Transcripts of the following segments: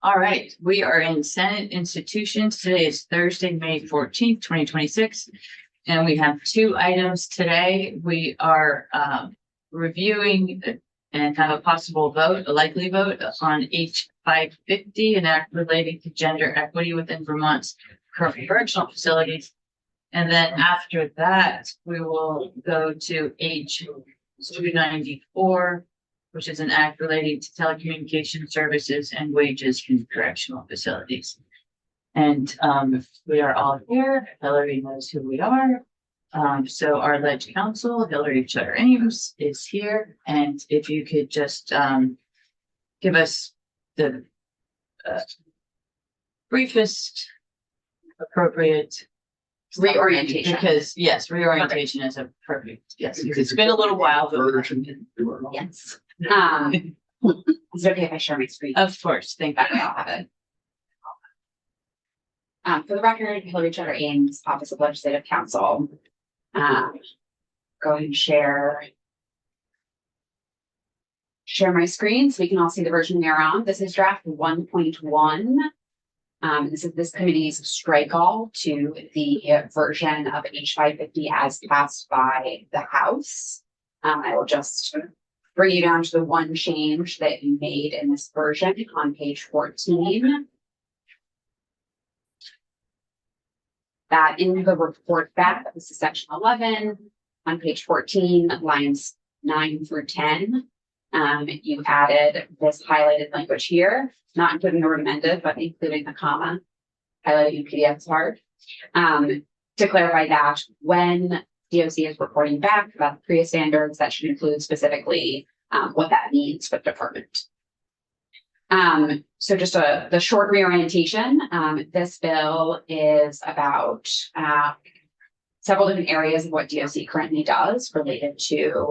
All right, we are in Senate institutions. Today is Thursday, May 14th, 2026. And we have two items today. We are reviewing and have a possible vote, a likely vote on H 550, an act relating to gender equity within Vermont's correctional facilities. And then after that, we will go to H 294, which is an act relating to telecommunication services and wages in correctional facilities. And we are all here. Hillary knows who we are. So our alleged counsel, Hillary Chutter Ames, is here. And if you could just give us the briefest appropriate reorientation, because yes, reorientation is a perfect, yes, because it's been a little while. But yes. Is it okay if I share my screen? Of course, thank you. I'll have it. For the record, Hillary Chutter Ames, Office of Legislative Counsel. Go ahead and share my screen so we can all see the version we are on. This is draft 1.1. This is this committee's strike all to the version of H 550 as passed by the House. I will just bring you down to the one change that you made in this version on page 14. That in the report back, this is section 11 on page 14, lines 9 through 10. You added this highlighted language here, not including the word amended, but including the comma highlighted in PDF is hard. To clarify that when DOC is reporting back about the PREA standards, that should include specifically what that means for the department. So just the short reorientation. This bill is about several different areas of what DOC currently does related to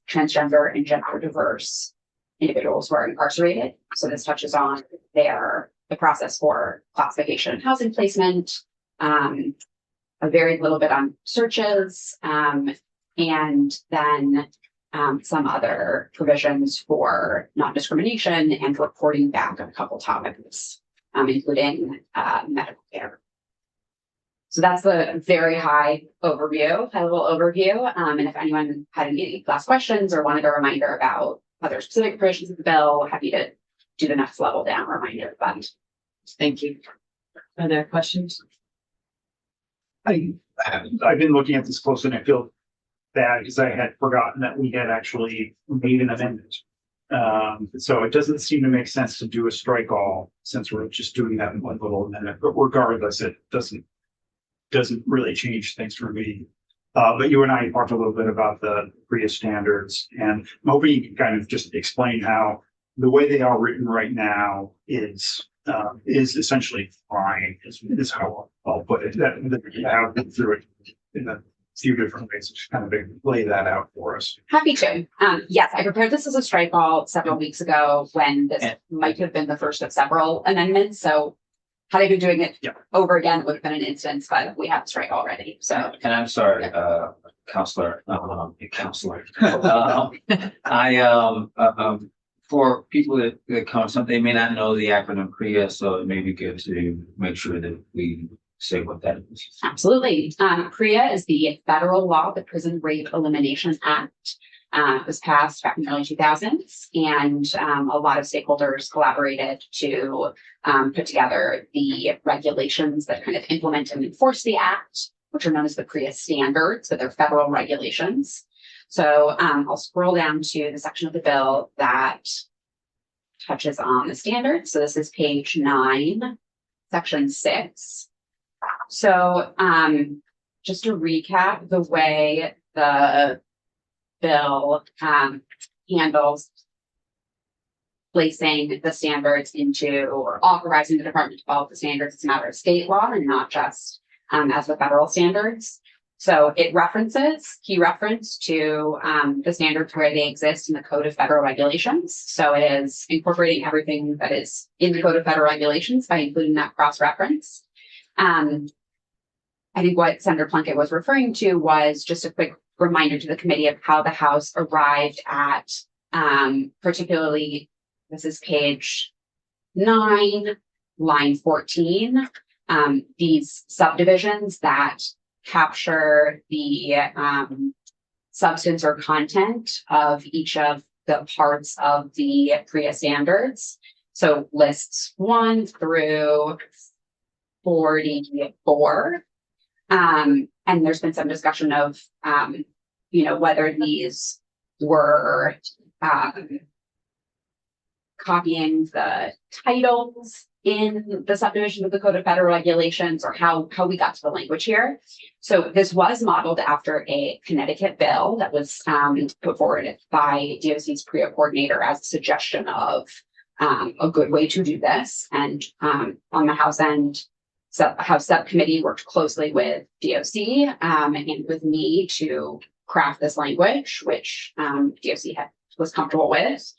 transgender and gender diverse individuals who are incarcerated. So this touches on the process for classification and housing placement, a very little bit on searches, and then some other provisions for non-discrimination and reporting back on a couple topics, including medical care. So that's the very high level overview. And if anyone had any last questions or wanted a reminder about other specific provisions of the bill, happy to do the next level down reminder. But Thank you. Are there questions? I've been looking at this closely and I feel bad because I had forgotten that we had actually made an amendment. So it doesn't seem to make sense to do a strike all since we're just doing that in one little amendment, but regardless, it doesn't really change things for me. But you and I talked a little bit about the PREA standards, and I'm hoping you can kind of just explain how the way they are written right now is essentially fine, is how I'll put it. That you have been through it in a few different ways. Just kind of lay that out for us. happy to. Yes, I prepared this as a strike all several weeks ago when this might have been the first of several amendments. So had I been doing it over again, it would have been an instance, but we have the strike already. So, and I'm sorry, counselor, for people that come, they may not know the acronym PREA, so it may be good to make sure that we say what that is. absolutely. PREA is the federal law, the Prison Rape Elimination Act. It was passed back in the early 2000s, and a lot of stakeholders collaborated to put together the regulations that kind of implement and enforce the act, which are known as the PREA standards, but they're federal regulations. So I'll scroll down to the section of the bill that touches on the standards. So this is page 9, section 6. So just to recap the way the bill handles placing the standards into or authorizing the department to follow the standards. It's a matter of state law and not just as the federal standards. So it references, key reference to the standards where they exist in the Code of Federal Regulations. So it is incorporating everything that is in the Code of Federal Regulations by including that cross-reference. I think what Senator Plunkett was referring to was just a quick reminder to the committee of how the House arrived at particularly, this is page 9, line 14. These subdivisions that capture the substance or content of each of the parts of the PREA standards. So lists 1 through 44. And there's been some discussion of, whether these were copying the titles in the subdivision of the Code of Federal Regulations, or how we got to the language here. So this was modeled after a Connecticut bill that was put forward by DOC's PREA coordinator as a suggestion of a good way to do this. And on the House end, House subcommittee worked closely with DOC and with me to craft this language, which DOC was comfortable with.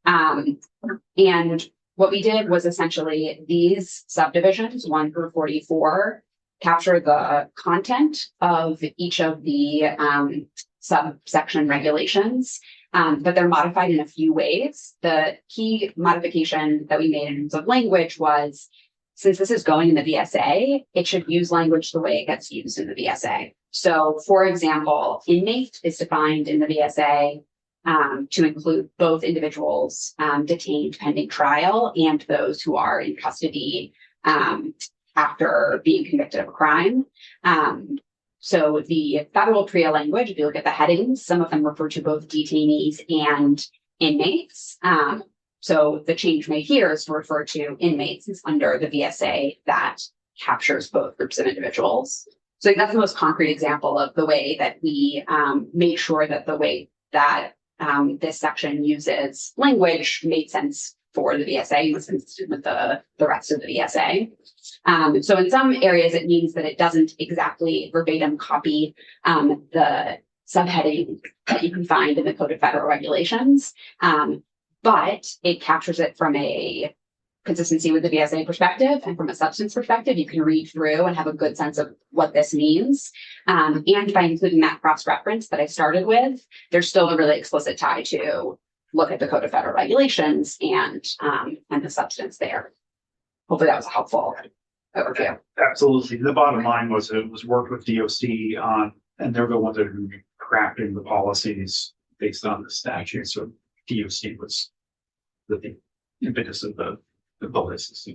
And what we did was essentially these subdivisions, 1 through 44, capture the content of each of the subsection regulations, but they're modified in a few ways. The key modification that we made in terms of language was, since this is going in the VSA, it should use language the way it gets used in the VSA. So, for example, inmate is defined in the VSA to include both individuals detained pending trial and those who are in custody after being convicted of a crime. So the federal PREA language, if you look at the headings, some of them refer to both detainees and inmates. So the change made here is to refer to inmates under the VSA that captures both groups of individuals. So that's the most concrete example of the way that we made sure that the way that this section uses language made sense for the VSA, was consistent with the rest of the VSA. So in some areas, it means that it doesn't exactly verbatim copy the subheading that you can find in the Code of Federal Regulations, but it captures it from a consistency with the VSA perspective and from a substance perspective. You can read through and have a good sense of what this means. And by including that cross-reference that I started with, there's still a really explicit tie to look at the Code of Federal Regulations and the substance there. Hopefully that was a helpful overview. Absolutely. The bottom line was it was worked with DOC on, and they're the ones that are crafting the policies based on the statute. So DOC was the impetus of the list.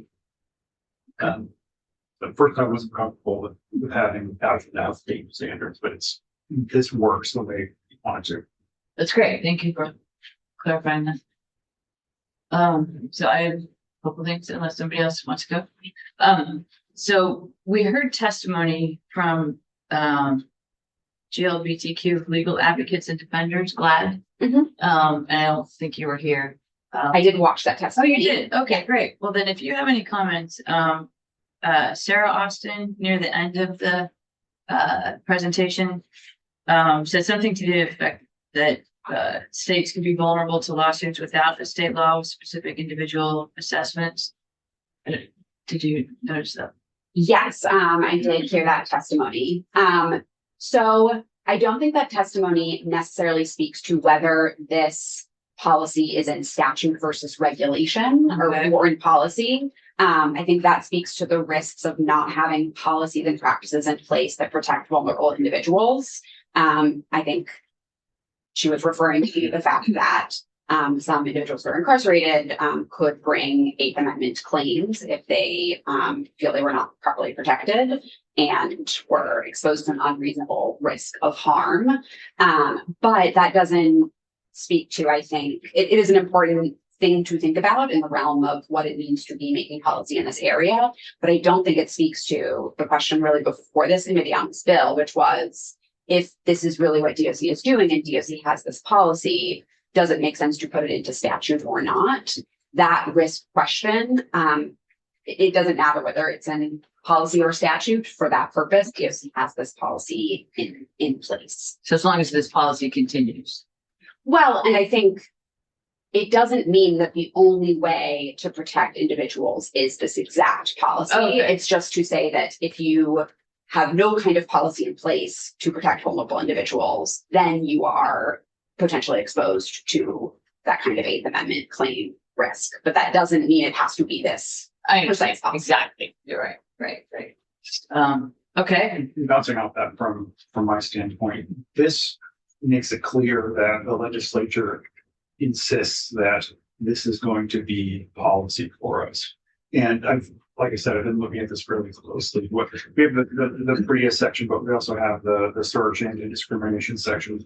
But first I wasn't comfortable with having outdated standards, but this works the way you want it to. That's great. Thank you for clarifying that. So I have a couple things, unless somebody else wants to go. So we heard testimony from GLBTQ legal advocates and defenders, GLAD. And I don't think you were here. I did watch that test. Oh, you did? Okay, great. Well, then if you have any comments, Sarah Austin, near the end of the presentation, said something to the effect that states can be vulnerable to lawsuits without a state law with specific individual assessments. Did you notice that? Yes, I did hear that testimony. So I don't think that testimony necessarily speaks to whether this policy is in statute versus regulation or in policy. I think that speaks to the risks of not having policies and practices in place that protect vulnerable individuals. I think she was referring to the fact that some individuals who are incarcerated could bring Eighth Amendment claims if they feel they were not properly protected and were exposed to an unreasonable risk of harm. But that doesn't speak to, I think, it is an important thing to think about in the realm of what it means to be making policy in this area. But I don't think it speaks to the question really before this committee on this bill, which was, if this is really what DOC is doing and DOC has this policy, does it make sense to put it into statute or not? That risk question, it doesn't matter whether it's in policy or statute. For that purpose, DOC has this policy in place. So as long as this policy continues. Well, and I think it doesn't mean that the only way to protect individuals is this exact policy. Okay. It's just to say that if you have no kind of policy in place to protect vulnerable individuals, then you are potentially exposed to that kind of Eighth Amendment claim risk, but that doesn't mean it has to be this. I Precise understand, policy. exactly, you're right, right. Okay, And bouncing off that from my standpoint, this makes it clear that the legislature insists that this is going to be policy for us. And like I said, I've been looking at this fairly closely. We have the PREA section, but we also have the search engine discrimination section.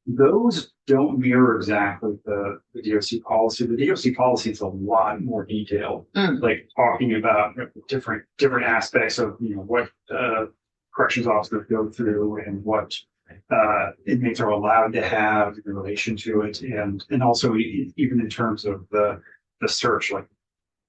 Those don't mirror exactly the DOC policy. The DOC policy is a lot more detailed, like talking about different aspects of, what corrections officers go through and what inmates are allowed to have in relation to it. And also even in terms of the search, like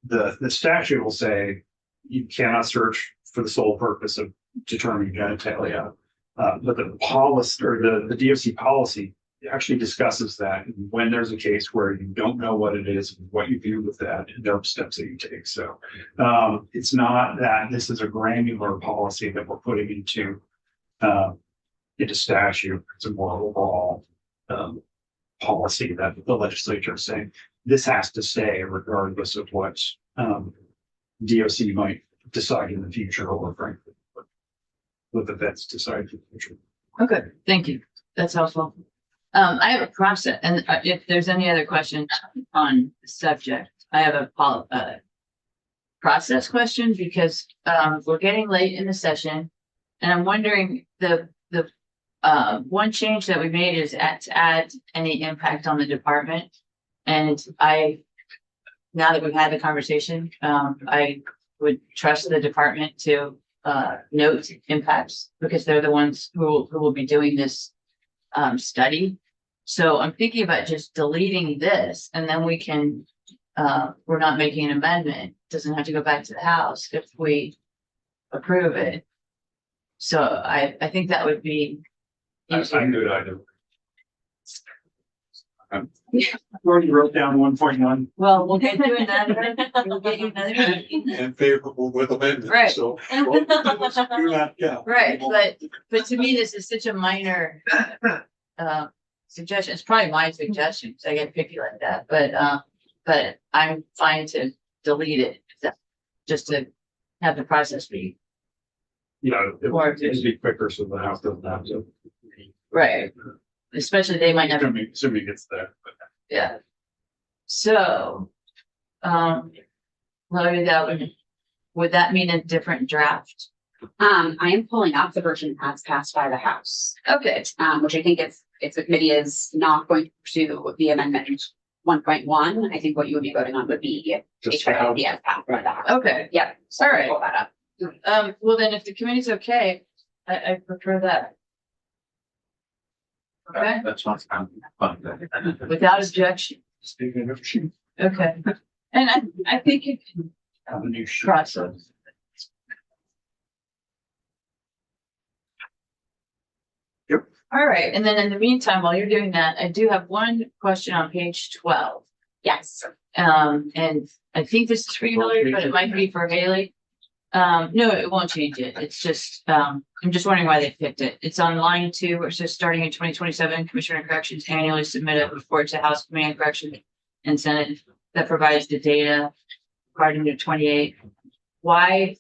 the statute will say you cannot search for the sole purpose of determining genitalia. But the policy or the DOC policy actually discusses that when there's a case where you don't know what it is, what you do with that, and there are steps that you take. So it's not that this is a granular policy that we're putting into statute. It's a more overall policy that the legislature is saying this has to stay regardless of what DOC might decide in the future, or frankly, what the vets decide in the future. okay, thank you, that's helpful. I have a process, and if there's any other questions on the subject, I have a process question, because we're getting late in the session, and I'm wondering the one change that we made is to add any impact on the department. And now that we've had the conversation, I would trust the department to note impacts, because they're the ones who will be doing this study. So I'm thinking about just deleting this, and then we can, we're not making an amendment. It doesn't have to go back to the House if we approve it. So I think that would be easier. I'm good either. I already wrote down 1.1. Well, we'll get you another, we'll get you another meeting. And favorable with amendments. Right. So. Well, do not count. Right, but to me, this is such a minor suggestion. It's probably my suggestion, because I get picky like that, but I'm fine to delete it, just to have the process be It'd be quicker so the House doesn't have to. right. Especially they might have, Assuming it's there. yeah. So, Lori, would that mean a different draft? I am pulling up the version as passed by the House, Okay, which I think if the committee is not going to pursue the amendment 1.1, I think what you would be voting on would be Just the House. HIPP as passed by the House. okay. Yeah. So All right. Pull that up. Well, then if the committee's okay, I prefer that. Okay, That's fine. I'm fine. without objection. Speaking of, Okay, and I think you can have a new sheet. process. Yep. All right, and then in the meantime, while you're doing that, I do have one question on page 12. Yes. And I think this is for you, Hillary, but it might be for Haley. No, it won't change it. It's just, I'm just wondering why they picked it. It's on line 2, where it says starting in 2027, Commissioner of Corrections annually submit a report to House Committee on Correction and Senate that provides the data regarding to 28. Why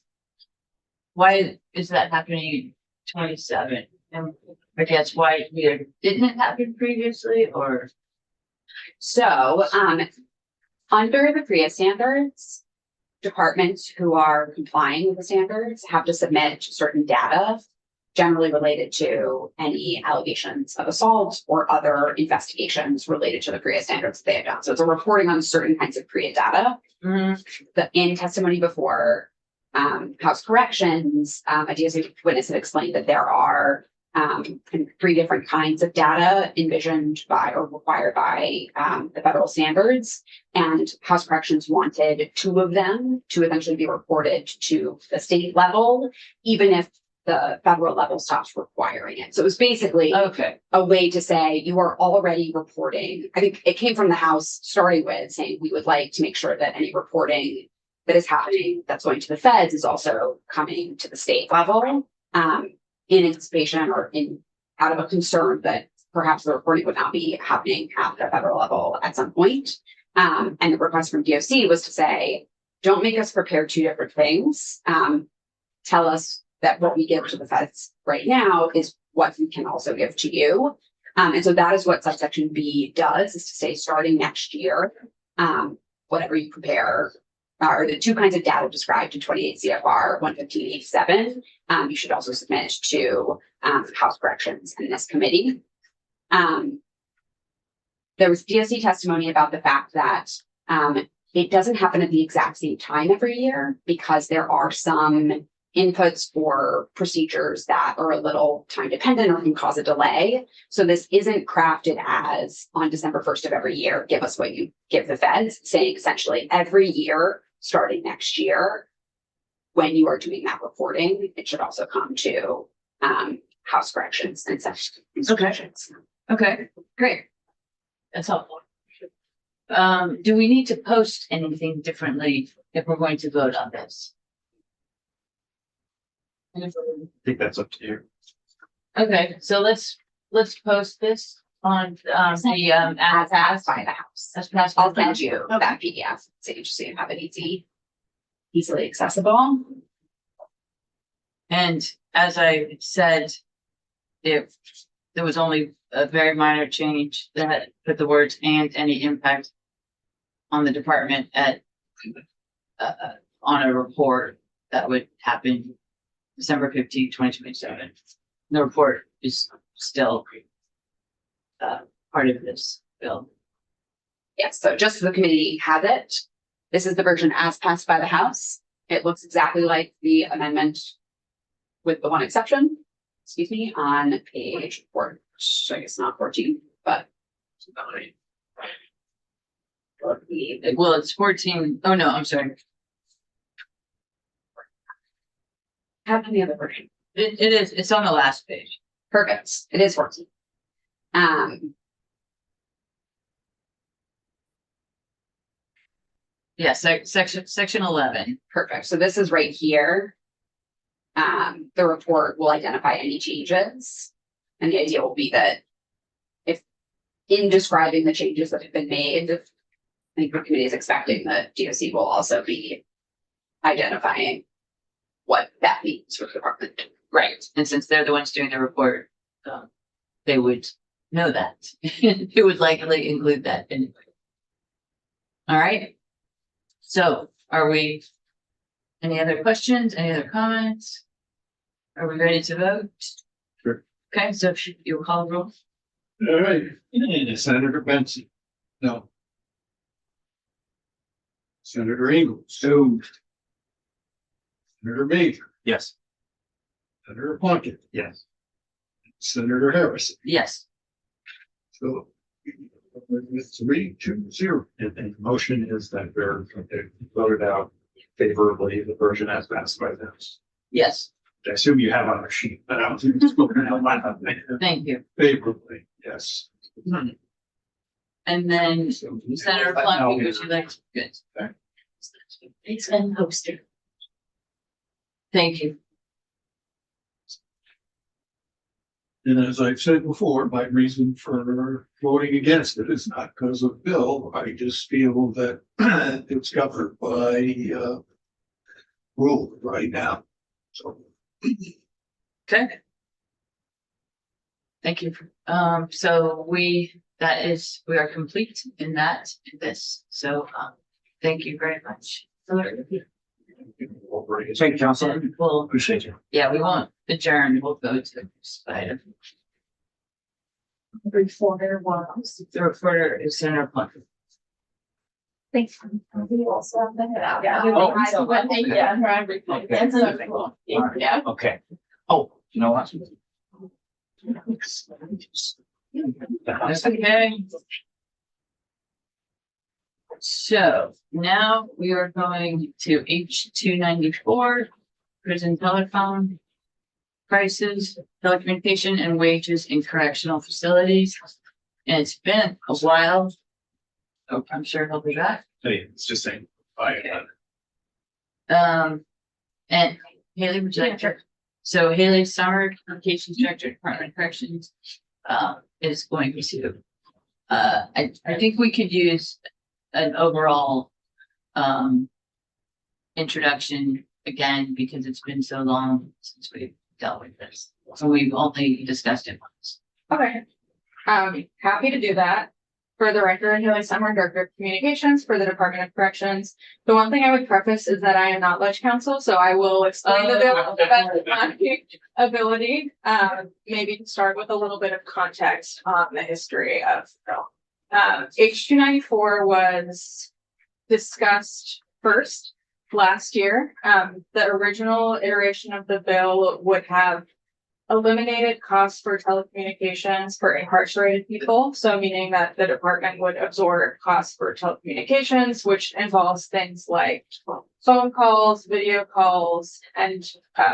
is that happening in 27? And I guess why either didn't it happen previously, or? So, under the PREA standards, departments who are complying with the standards have to submit certain data generally related to any allegations of assault or other investigations related to the PREA standards that they have done. So it's a reporting on certain kinds of PREA data. In testimony before House Corrections, a DOC witness had explained that there are kind of 3 different kinds of data envisioned by or required by the federal standards, and House Corrections wanted 2 of them to eventually be reported to the state level, even if the federal level stops requiring it. So it was basically Okay, a way to say you are already reporting. I think it came from the House starting with saying we would like to make sure that any reporting that is happening that's going to the feds is also coming to the state level. In anticipation or out of a concern that perhaps the reporting would not be happening at the federal level at some point. And the request from DOC was to say, don't make us prepare two different things. Tell us that what we give to the feds right now is what we can also give to you. And so that is what subsection B does, is to say, starting next year, whatever you prepare, or the two kinds of data described in 28 CFR 115.87, you should also submit to House Corrections in this committee. There was DOC testimony about the fact that it doesn't happen at the exact same time every year, because there are some inputs or procedures that are a little time dependent or can cause a delay. So this isn't crafted as on December 1st of every year, give us what you give the feds, saying essentially every year, starting next year, when you are doing that reporting, it should also come to House Corrections and such. Okay, great. That's helpful. Do we need to post anything differently if we're going to vote on this? I think that's up to you. Okay, so let's post this on As as passed by the House. as passed by I'll the send you that PDF, so you have it easily accessible. And as I said, if there was only a very minor change that put the words "and any impact" on the department at on a report, that would happen December 15th, 2027. The report is still part of this bill. Yes, so just so the committee has it, this is the version as passed by the House. It looks exactly like the amendment with the one exception, on page 4, I guess not 14, but. Well, it's 14. Oh, no, I'm sorry. Have any other version? It is, it's on the last page. Perfect, it is 14. Yeah, section 11. Perfect, so this is right here. The report will identify any changes. And the idea will be that if in describing the changes that have been made, I think the committee is expecting that DOC will also be identifying what that means for the department. Right. And since they're the ones doing the report, they would know that. It would likely include that anyway. All right. So are we, any other questions, any other comments? Are we ready to vote? Sure. Okay, so you'll call the roll? All right, Senator Benson. No. Senator Ingles. No. Senator Major. Yes. Senator Plunkett. Yes. Senator Harrison. Yes. So. It's 3-2-0. And the motion is that they're voted out favorably, the version as passed by the House. Yes, I assume you have on your sheet, but I don't think it's spoken out loud. thank you. Favorably, yes. And then Senator Plunkett, would you like to? Good. Okay. It's been posted. Thank you. And as I've said before, my reason for voting against it is not because of Bill. I just feel that it's governed by rule right now. So. Okay. Thank you. So we are complete in this. So, thank you very much. Thank you, Council. Well, Appreciate you. yeah, we won't adjourn. We'll go to the next item. The reporter is Senator Plunkett. Thanks. We also have the. Yeah. Okay. Oh, you know what? That's okay. So now we are going to H-294, prison telephone prices, telecommunication and wages in correctional facilities. And it's been a while. Oh, I'm sure he'll be back. Hey, it's just saying. Bye. And Haley, would you like to? So Haley Summer, Communications Director, Department of Corrections, is going to, I think we could use an overall introduction again, because it's been so long since we've dealt with this. So we've only discussed it once. Okay. Happy to do that. For the record, Haley Summer, Director of Communications for the Department of Corrections. The one thing I would preface is that I am not ledge counsel, so I will explain the bill to the best of my ability. Maybe to start with a little bit of context on the history of the bill. H294 was discussed first last year. The original iteration of the bill would have eliminated costs for telecommunications for incarcerated people. So meaning that the department would absorb costs for telecommunications, which involves things like phone calls, video calls, and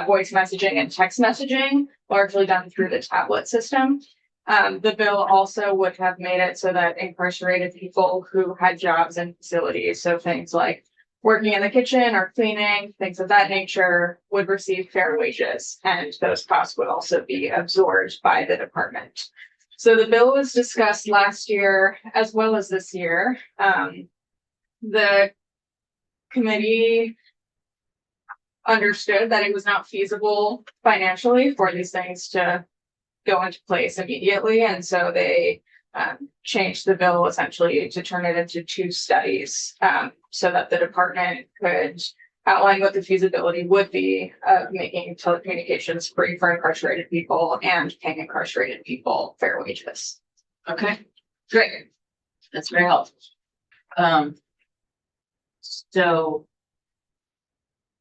voice messaging and text messaging, largely done through the tablet system. The bill also would have made it so that incarcerated people who had jobs in facilities, so things like working in the kitchen or cleaning, things of that nature, would receive fair wages, and those costs would also be absorbed by the department. So the bill was discussed last year as well as this year. The committee understood that it was not feasible financially for these things to go into place immediately, and so they changed the bill essentially to turn it into 2 studies, so that the department could outline what the feasibility would be of making telecommunications free for incarcerated people and paying incarcerated people fair wages. Okay, great. That's very helpful. So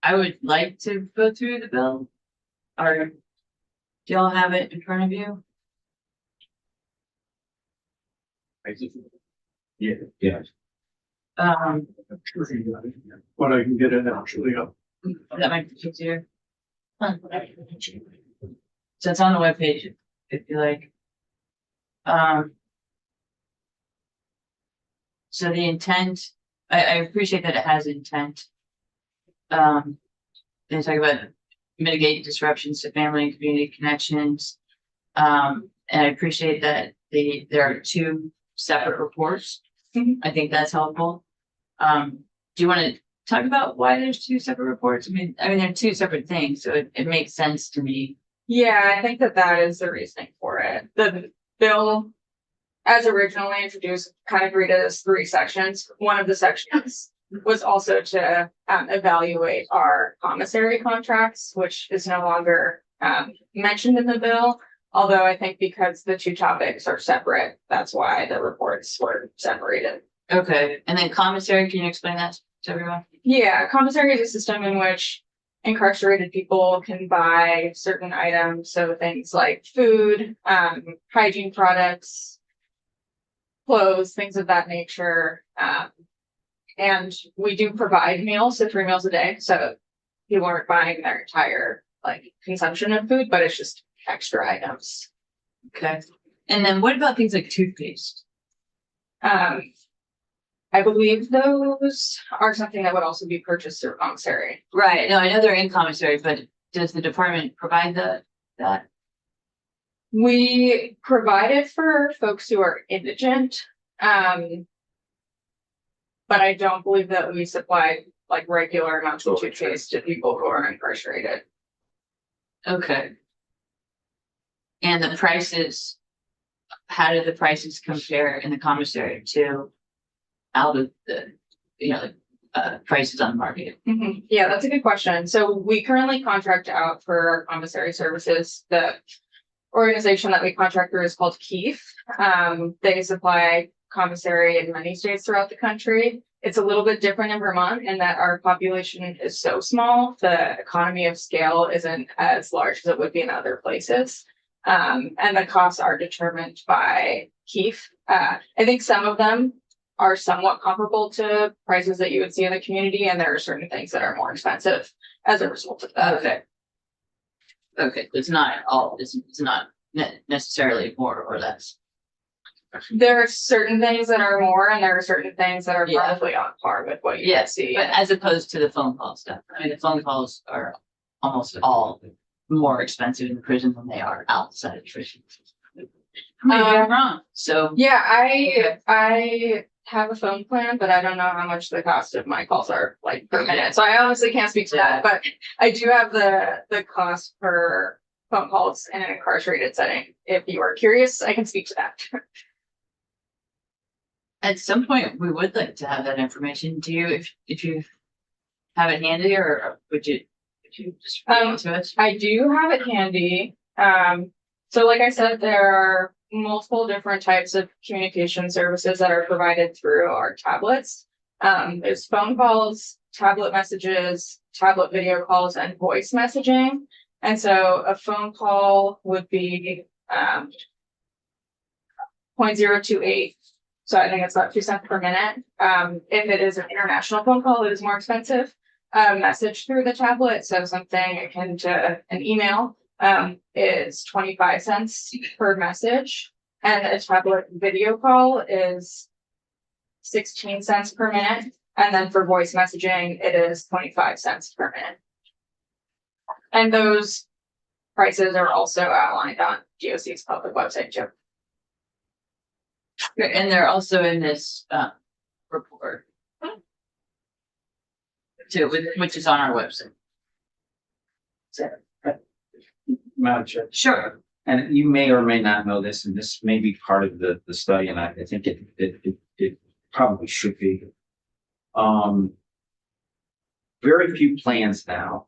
I would like to go through the bill. Or do y'all have it in front of you? Yeah. But I can get it actually up. That might be easier. So it's on the webpage, if you like. So the intent, I appreciate that it has intent. They talk about mitigate disruptions to family and community connections. And I appreciate that there are 2 separate reports. I think that's helpful. Do you want to talk about why there's 2 separate reports? I mean, they're 2 separate things, so it makes sense to me. Yeah, I think that is the reasoning for it. The bill, as originally introduced, kind of read it as 3 sections. One of the sections was also to evaluate our commissary contracts, which is no longer mentioned in the bill. Although I think because the 2 topics are separate, that's why the reports were separated. Okay, and then commissary, can you explain that to everyone? Yeah, commissary is a system in which incarcerated people can buy certain items, so things like food, hygiene products, clothes, things of that nature. And we do provide meals, so 3 meals a day, so people aren't buying their entire consumption of food, but it's just extra items. Okay, and then what about things like toothpaste? I believe those are something that would also be purchased through commissary. Right, no, I know they're in commissary, but does the department provide that? We provide it for folks who are indigent. But I don't believe that we supply regular amounts of toothpaste to people who are incarcerated. Okay. And the prices, how do the prices compare in the commissary to out of the, prices on the market? Yeah, that's a good question. So we currently contract out for our commissary services. The organization that we contract through is called Keith. They supply commissary in many states throughout the country. It's a little bit different in Vermont in that our population is so small, the economy of scale isn't as large as it would be in other places. And the costs are determined by Keith. I think some of them are somewhat comparable to prices that you would see in the community, and there are certain things that are more expensive as a result of that. Okay, it's not necessarily more or less. There are certain things that are more, and there are certain things that are Yeah. probably on par with what you Yes, see. but as opposed to the phone call stuff. I mean, the phone calls are almost all more expensive in prison than they are outside of prison. Maybe I'm wrong, so. Yeah, I have a phone plan, but I don't know how much the cost of my calls are like per minute. So I honestly can't speak to that, but I do have the cost per phone calls in an incarcerated setting. If you are curious, I can speak to that. At some point, we would like to have that information. Do you, if you have it handy, or would you just read it to us? I do have it handy. So like I said, there are multiple different types of communication services that are provided through our tablets. There's phone calls, tablet messages, tablet video calls, and voice messaging. And so a phone call would be 0.028. So I think it's about 2 cents per minute. If it is an international phone call, it is more expensive. Message through the tablet, so something akin to an email, is 25 cents per message. And a tablet video call is 16 cents per minute. And then for voice messaging, it is 25 cents per minute. And those prices are also outlined on GOC's public website too. And they're also in this report. Too, which is on our website. Madam Chair. Sure. And you may or may not know this, and this may be part of the study, and I think it probably should be. Very few plans now.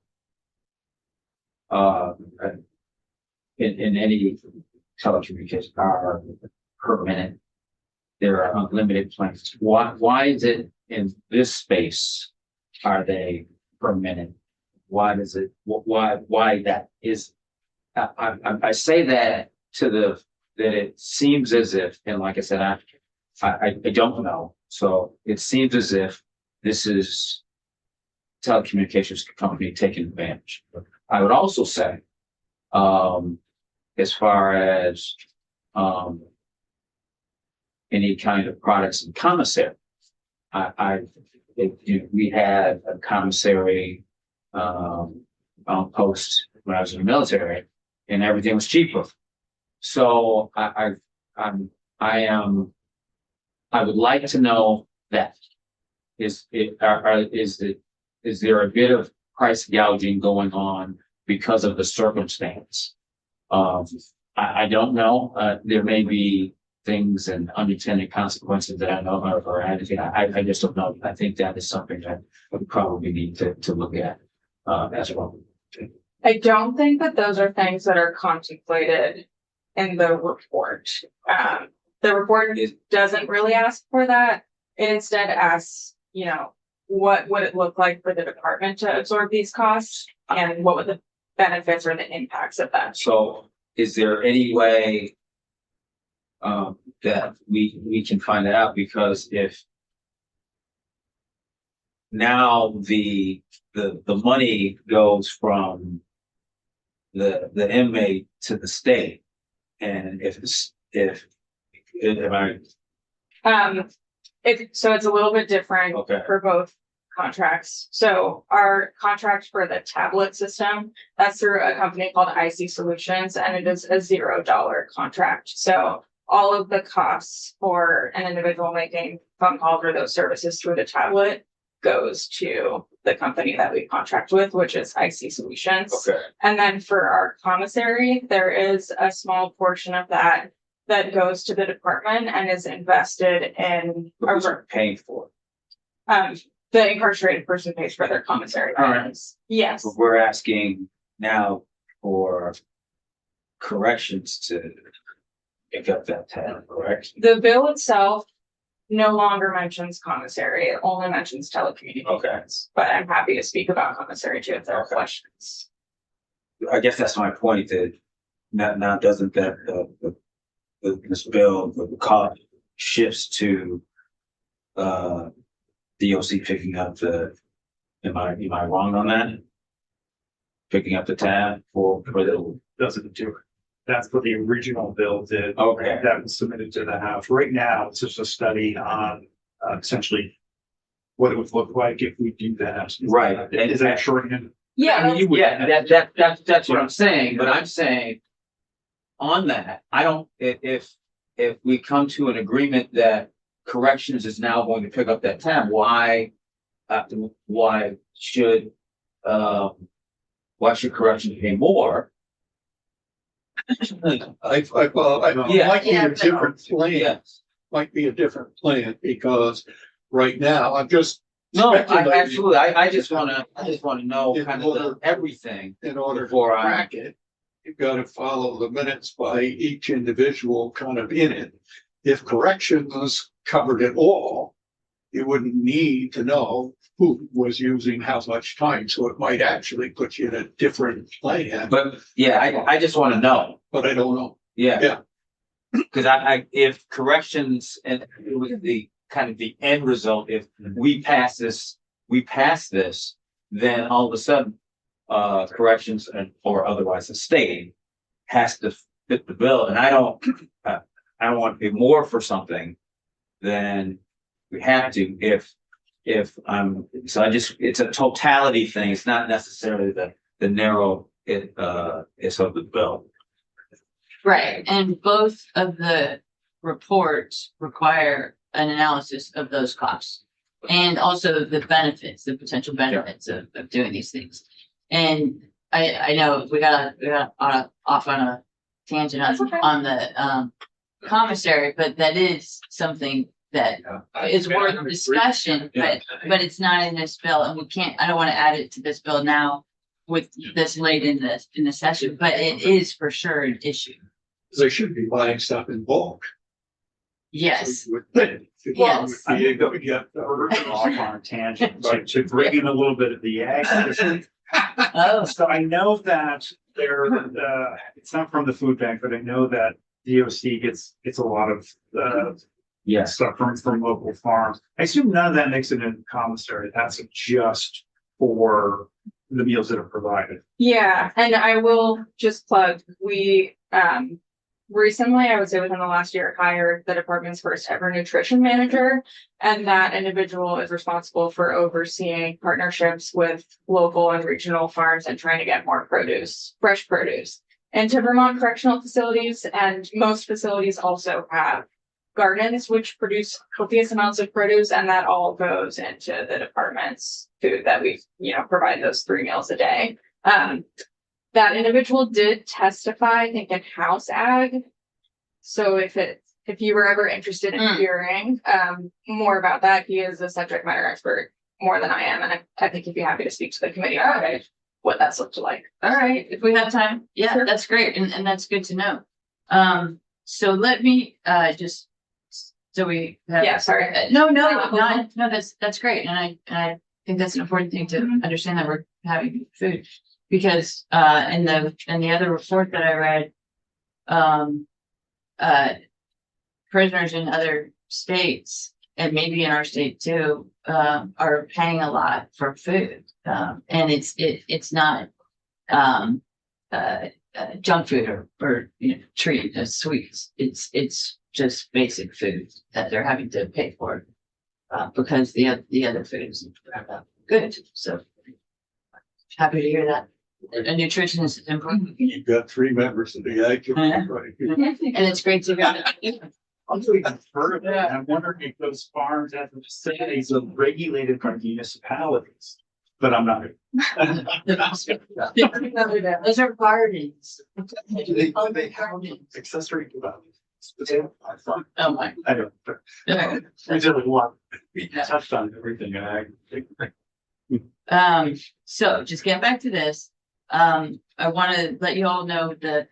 In any telecommunication are per minute. There are unlimited plans. Why is it in this space are they per minute? Why does it? Why that is? I say that that it seems as if, and like I said, I don't know. So it seems as if this is telecommunications company taking advantage. I would also say, as far as any kind of products and commissary, we had a commissary post when I was in the military, and everything was cheaper. So I would like to know that is there a bit of price gouging going on because of the circumstance? I don't know. There may be things and unintended consequences that I know of, or anything. I just don't know. I think that is something that we probably need to look at as well. I don't think that those are things that are contemplated in the report. The report doesn't really ask for that. It instead asks, what would it look like for the department to absorb these costs, and what would the benefits or the impacts of that? So is there any way that we can find that out? Because if now the money goes from the inmate to the state, and So it's a little bit different Okay. for both contracts. So our contract for the tablet system, that's through a company called IC Solutions, and it is a $0 contract. So all of the costs for an individual making phone calls or those services through the tablet goes to the company that we contract with, which is IC Solutions. Okay. And then for our commissary, there is a small portion of that goes to the department and is invested in Who's paying for the incarcerated person pays for their commissary. All right. payments. Yes. it? We're asking now for corrections to pick up that tab, correct? The bill itself no longer mentions commissary. It only mentions telecommunications. Okay. But I'm happy to speak about commissary too if there are Okay. questions. I guess that's my point, that now doesn't that this bill, the cost shifts to DOC picking up am I wrong on that? Picking up the tab for the, Doesn't do it. That's what the original bill did. okay, That was submitted to the House. Right now, it's just a study on essentially what it would look like if we do that. right. Is that shorthand? Yeah, I mean, that's what I'm saying, but I'm saying on that, I don't, if we come to an agreement that corrections is now going to pick up that tab, why should, why should corrections pay more? Well, Yeah. might be Yeah, a but- different plan, Yes. might be a different plan, because right now, I'm just No, speculating. absolutely, I just wanna know In kind of order- everything In order to before I, track it, you've got to follow the minutes by each individual kind of in it. If corrections covered it all, you wouldn't need to know who was using how much time, so it might actually put you in a different plan, but yeah, I just wanna know, but I don't know. yeah. Yeah. Cause if corrections and it was the kind of the end result, if we pass this, then all of a sudden, corrections or otherwise the state has to fit the bill, and I don't want to pay more for something than we have to if I'm, so it's a totality thing. It's not necessarily the narrow, it's of the bill. Right, and both of the reports require an analysis of those costs. And also the benefits, the potential benefits of doing these things. And I know we got off on a tangent That's okay. on the commissary, but that is something that is worth discussion, but it's not in this bill, and I don't want to add it to this bill now with this late in the session, but it is for sure an issue. They should be buying stuff in bulk. Yes, So you would think that you Yes. would be able to get We're the- off on a tangent, but to bring in a little bit of the ag. oh, So I know that there, it's not from the food bank, but I know that DOC gets a lot of, Yes. stuff from local farms. I assume none of that makes it in commissary. That's just for the meals that are provided. Yeah, and I will just plug, we, recently, I would say within the last year, hired the department's first ever nutrition manager. And that individual is responsible for overseeing partnerships with local and regional farms and trying to get more produce, fresh produce into Vermont correctional facilities. And most facilities also have gardens which produce copious amounts of produce, and that all goes into the department's food that we, provide those 3 meals a day. That individual did testify, I think, in House Ag. So if you were ever interested in Mm. hearing more about that, he is a subject matter expert more than I am, and I think he'd be happy to speak to the committee about it, what that's looked like. all right, if we have time, yeah, Sure. that's great, and that's good to know. So let me, just, so we have. Yeah, sorry. No, that's great, and I think that's an important thing to understand, that we're having food. Because, in the other report that I read, prisoners in other states, and maybe in our state too, are paying a lot for food. And it's not, junk food or treat sweets. It's just basic food that they're having to pay for. Because the other food is good, so. Happy to hear that. A nutritionist is important, You've got 3 members of the ag committee, right? and it's great to go. Also, I've heard of it, and I'm wondering if those farms have facilities are regulated by municipalities, but I'm not. Those are gardens. They have accessory development. Oh my. I don't, but we did a lot. We touched on everything. So just get back to this. I want to let you all know that,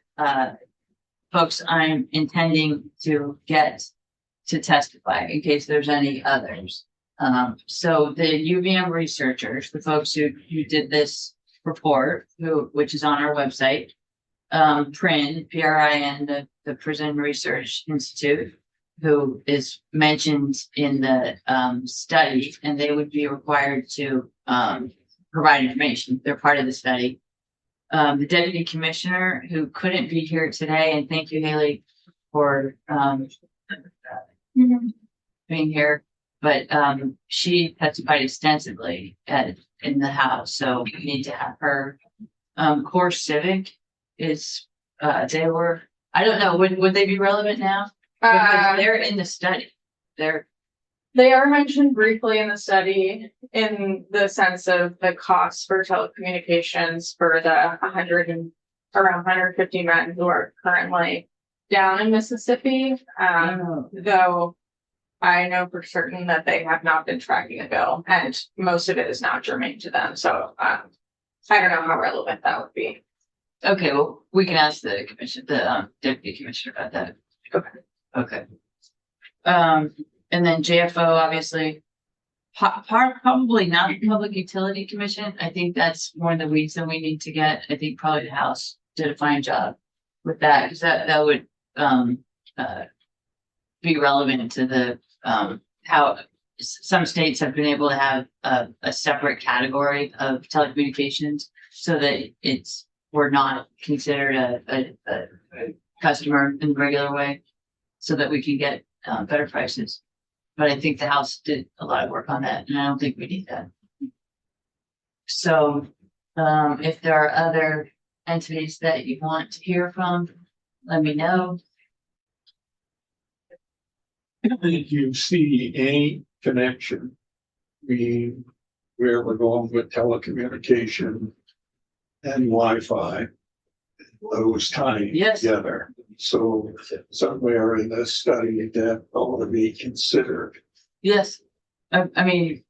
folks I'm intending to get to testify in case there's any others. So the UVM researchers, the folks who did this report, which is on our website, PRIN, PRIN, the Prison Research Institute, who is mentioned in the study, and they would be required to provide information. They're part of the study. The deputy commissioner, who couldn't be here today, and thank you, Haley, for being here, but she testified extensively in the House, so we need to have her. Core Civic is they were, I don't know, would they be relevant now? Because they're in the study. They're They are mentioned briefly in the study in the sense of the costs for telecommunications for the around 150 men who are currently down in Mississippi. Though I know for certain that they have not been tracking the bill and most of it is not germane to them. So I don't know how relevant that would be. Okay, well, we can ask the commission, the deputy commissioner about that. Okay. And then JFO, obviously, probably not the Public Utility Commission. I think that's more the weeds than we need to get. I think probably the House did a fine job with that, because that would be relevant to the how some states have been able to have a separate category of telecommunications so that we're not considered a customer in the regular way, so that we can get better prices. But I think the House did a lot of work on that, and I don't think we need that. So, if there are other entities that you want to hear from, let me know. If you see any connection between where we're going with telecommunication and Wi-Fi, those tying Yes. together. So somewhere in this study that ought to be considered. Yes, I mean,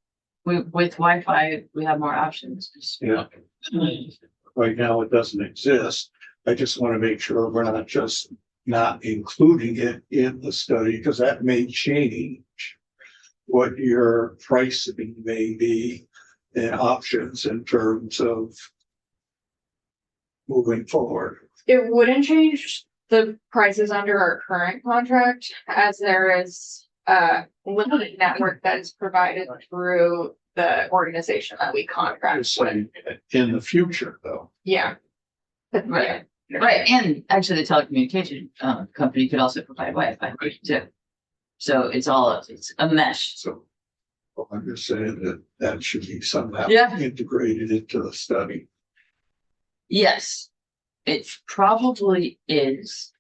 with Wi-Fi, we have more options. Yeah. Right now, it doesn't exist. I just want to make sure we're not just not including it in the study, because that may change what your pricing may be and options in terms of moving forward. It wouldn't change the prices under our current contract, as there is a limited network that is provided through the organization that we contract with. Saying in the future, though. Yeah. Right. Right, and actually the telecommunication company could also provide Wi-Fi too. So it's a mesh. So well, I'm just saying that should be somehow Yeah. integrated into the study. Yes, it probably is.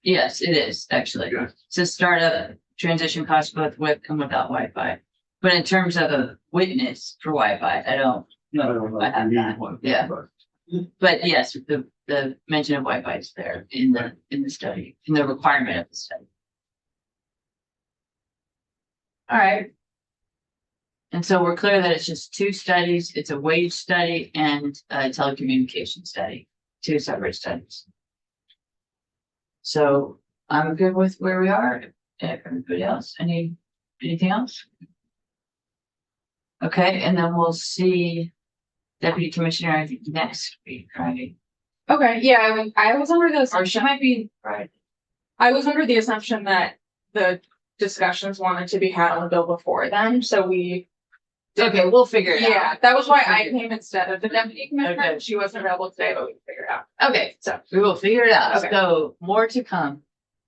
Yes, it is actually. Yeah. So startup transition costs both with and without Wi-Fi. But in terms of a witness for Wi-Fi, I don't know. I have that. Yeah. But But yes, the mention of Wi-Fi is there in the study, in the requirement of the study. All right. And so we're clear that it's just two studies. It's a wage study and a telecommunication study, two separate studies. So I'm good with where we are. Everybody else, anything else? Okay, and then we'll see Deputy Commissioner, I think, next week, right? Okay, yeah, I was under the Or she assumption, might be, right? I was under the assumption that the discussions wanted to be had on the bill before then, so we. Okay, we'll figure it out. Yeah, that was why I came instead of the deputy commissioner. Okay. She wasn't available today, but we can figure it out. Okay, So, we will figure it out. Okay. So more to come.